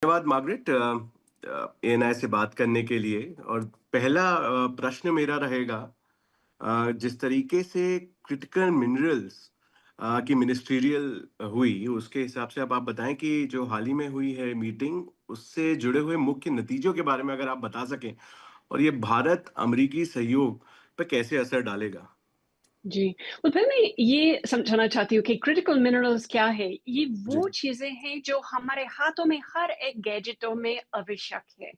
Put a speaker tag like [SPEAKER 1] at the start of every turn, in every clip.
[SPEAKER 1] धन्यवाद Margaret ANI से बात करने के लिए। और पहला प्रश्न मेरा रहेगा, जिस तरीके से क्रिटिकल मिनरल्स की मिनिस्ट्रियल हुई उसके हिसाब से अब आप बताएं कि जो हाल ही में हुई है मीटिंग, उससे जुड़े हुए मुख्य नतीजों के बारे में अगर आप बता सकें, और ये भारत अमेरिकी सहयोग पर कैसे असर डालेगा।
[SPEAKER 2] जी। फिर मैं ये समझाना चाहती हूँ कि क्रिटिकल मिनरल्स क्या है? ये
[SPEAKER 1] जी।
[SPEAKER 2] वो चीज़ें हैं जो हमारे हाथों में हर एक गैजेटों में आवश्यक है।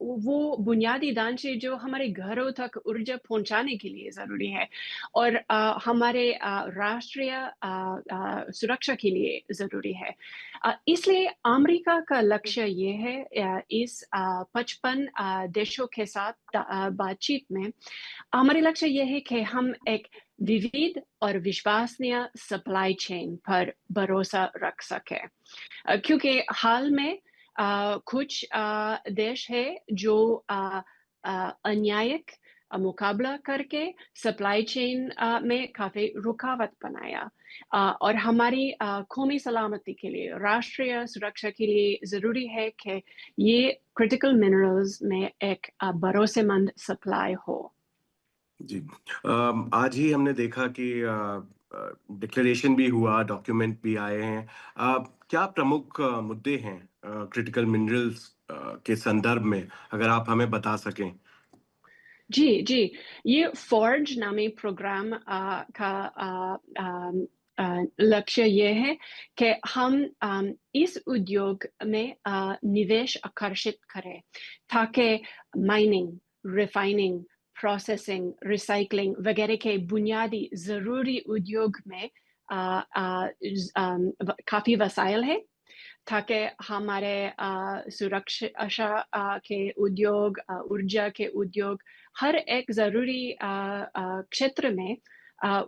[SPEAKER 2] वो बुनियादी ढांचे जो हमारे घरों तक ऊर्जा पहुँचाने के लिए ज़रूरी है और हमारे राष्ट्रीय सुरक्षा के लिए ज़रूरी है। इसलिए अमेरिका का लक्ष्य ये है इस 55 देशों के साथ बातचीत में हमारे लक्ष्य ये है कि हम एक विविध और विश्वसनीय सप्लाई चेन पर भरोसा रख सकें। क्योंकि हाल में कुछ देश है जो अन्यायिक मुकाबला करके सप्लाई चेन में काफ़ी रुकावट बनाया और हमारी कौमी सलामती के लिए, राष्ट्रीय सुरक्षा के लिए ज़रूरी है कि ये क्रिटिकल मिनरल्स में एक भरोसेमंद सप्लाई हो।
[SPEAKER 1] जी। आज ही हमने देखा कि डिक्लेरेशन भी हुआ, डॉक्यूमेंट भी आए हैं। क्या प्रमुख मुद्दे हैं क्रिटिकल मिनरल्स के संदर्भ में, अगर आप हमें बता सकें।
[SPEAKER 2] जी, जी। ये फ़ॉर्ज नामी प्रोग्राम का लक्ष्य ये है कि हम इस उद्योग में निवेश आकर्षित करें, ताकि माइनिंग, रिफाइनिंग, प्रोसेसिंग, रिसाइक्लिंग वगैरह के बुनियादी ज़रूरी उद्योग में काफ़ी वसाइल है ताकि हमारे सुरक्षा के उद्योग, ऊर्जा के उद्योग, हर एक ज़रूरी क्षेत्र में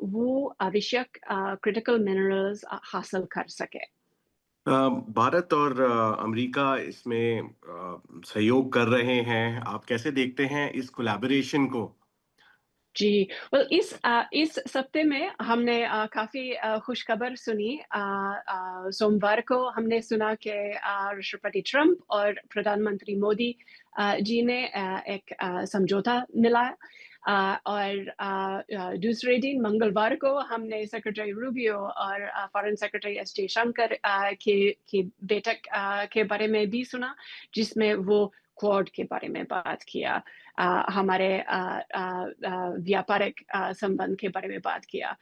[SPEAKER 2] वो आवश्यक क्रिटिकल मिनरल्स हासिल कर सके।
[SPEAKER 1] अ, भारत और अमेरिका इसमें सहयोग कर रहे हैं। आप कैसे देखते हैं इस कोलैबोरेशन को?
[SPEAKER 2] जी, इस सप्ते में हमने काफ़ी खुशखबर सुनी। सोमवार को हमने सुना कि राष्ट्रपति ट्रंप और प्रधानमंत्री मोदी जी ने एक समझौता मिला और दूसरे दिन मंगलवार को हमने सेक्रेटरी रूबियो और फॉरेन सेक्रेटरी एस जयशंकर की बैठक के बारे में भी सुना, जिसमें वो क्वाड के बारे में बात किया। हमारे व्यापारिक संबंध के बारे में बात किया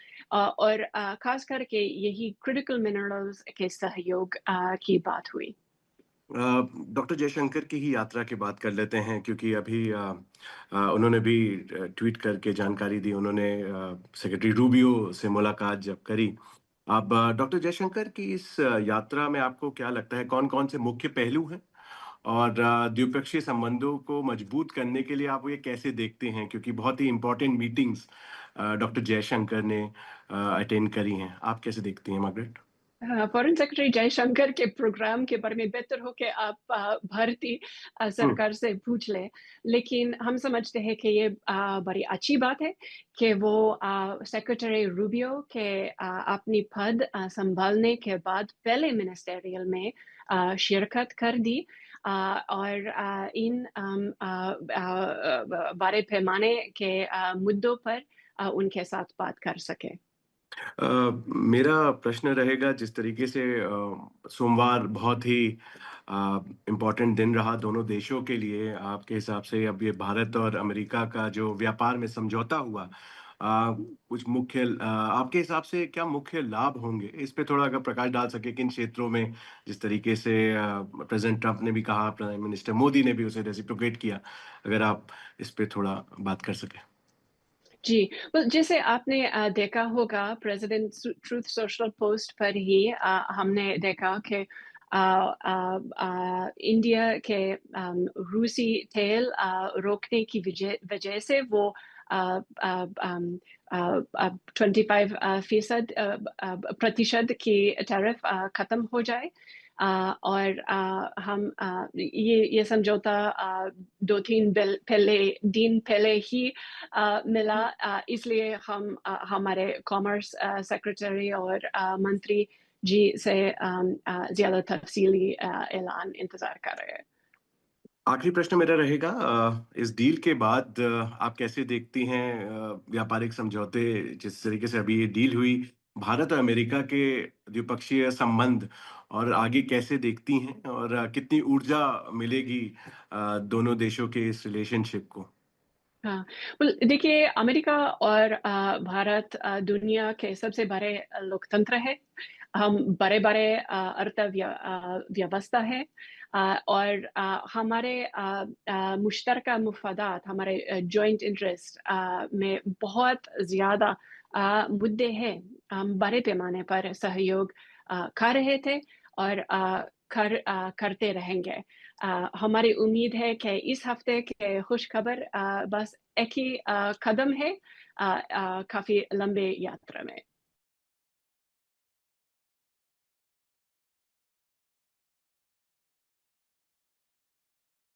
[SPEAKER 2] और खास करके यही क्रिटिकल मिनरल्स के सहयोग की बात हुई।
[SPEAKER 1] डॉक्टर जयशंकर की ही यात्रा की बात कर लेते हैं, क्योंकि अभी उन्होंने भी ट्वीट करके जानकारी दी। उन्होंने सेक्रेटरी रूबियो से मुलाकात जब करी। अब डॉक्टर जयशंकर की इस यात्रा में आपको क्या लगता है, कौन-कौन से मुख्य पहलू हैं? और द्विपक्षीय संबंधों को मजबूत करने के लिए आप ये कैसे देखते हैं? क्योंकि बहुत ही इम्पोर्टेंट मीटिंग्स डॉक्टर जयशंकर ने अटेंड करी हैं। आप कैसे देखती हैं, मार्गरेट?
[SPEAKER 2] हाँ, फॉरेन सेक्रेटरी जयशंकर के प्रोग्राम के बारे में बेहतर हो कि आप भारतीय
[SPEAKER 1] हुँ।
[SPEAKER 2] सरकार से पूछ लें। लेकिन हम समझते हैं कि ये बड़ी अच्छी बात है कि वो सेक्रेटरी रूबियो के अपनी पद संभालने के बाद पहले मिनिस्टेरियल में शिरकत कर दी और इन बड़े पैमाने के मुद्दों पर उनके साथ बात कर सके।
[SPEAKER 1] मेरा प्रश्न रहेगा, जिस तरीके से सोमवार बहुत ही इम्पोर्टेंट दिन रहा दोनों देशों के लिए। आपके हिसाब से अब ये भारत और अमेरिका का जो व्यापार में समझौता हुआ, कुछ मुख्य आपके हिसाब से क्या मुख्य लाभ होंगे? इस पे थोड़ा अगर प्रकाश डाल सकें, किन क्षेत्रों में, जिस तरीके से प्रेज़िडेंट ट्रंप ने भी कहा, प्राइम मिनिस्टर मोदी ने भी उसे रेसिप्रोकेट किया। अगर आप इस पे थोड़ा बात कर सकें।
[SPEAKER 2] जी, जैसे आपने देखा होगा प्रेज़िडेंट ट्रुथ सोशल पोस्ट पर ही हमने देखा कि इंडिया के रूसी तेल रोकने की वजह से वो 25 फ़ीसद प्रतिशत की टैरिफ खत्म हो जाए। और हम ये समझौता 2-3 दिन पहले ही मिला। इसलिए हम हमारे कॉमर्स सेक्रेटरी और मंत्री जी से ज़्यादा तफ़सीली ऐलान इंतज़ार कर रहे हैं।
[SPEAKER 1] आखिरी प्रश्न मेरा रहेगा, इस डील के बाद आप कैसे देखती हैं व्यापारिक समझौते जिस तरीके से अभी ये डील हुई, भारत और अमेरिका के द्विपक्षीय संबंध और आगे कैसे देखती हैं और कितनी ऊर्जा मिलेगी दोनों देशों के इस रिलेशनशिप को?
[SPEAKER 2] हाँ, well देखिए अमेरिका और भारत दुनिया के सबसे बड़े लोकतंत्र है। हम बड़े-बड़े व्यवस्था है और हमारे मुश्तरका मुफ़ादात, हमारे जॉइंट इंटरेस्ट में बहुत ज़्यादा मुद्दे हैं। हम बड़े पैमाने पर सहयोग कर रहे थे और करते रहेंगे। हमारी उम्मीद है कि इस हफ्ते के खुशखबर बस एक ही कदम है काफ़ी लंबे यात्रा में।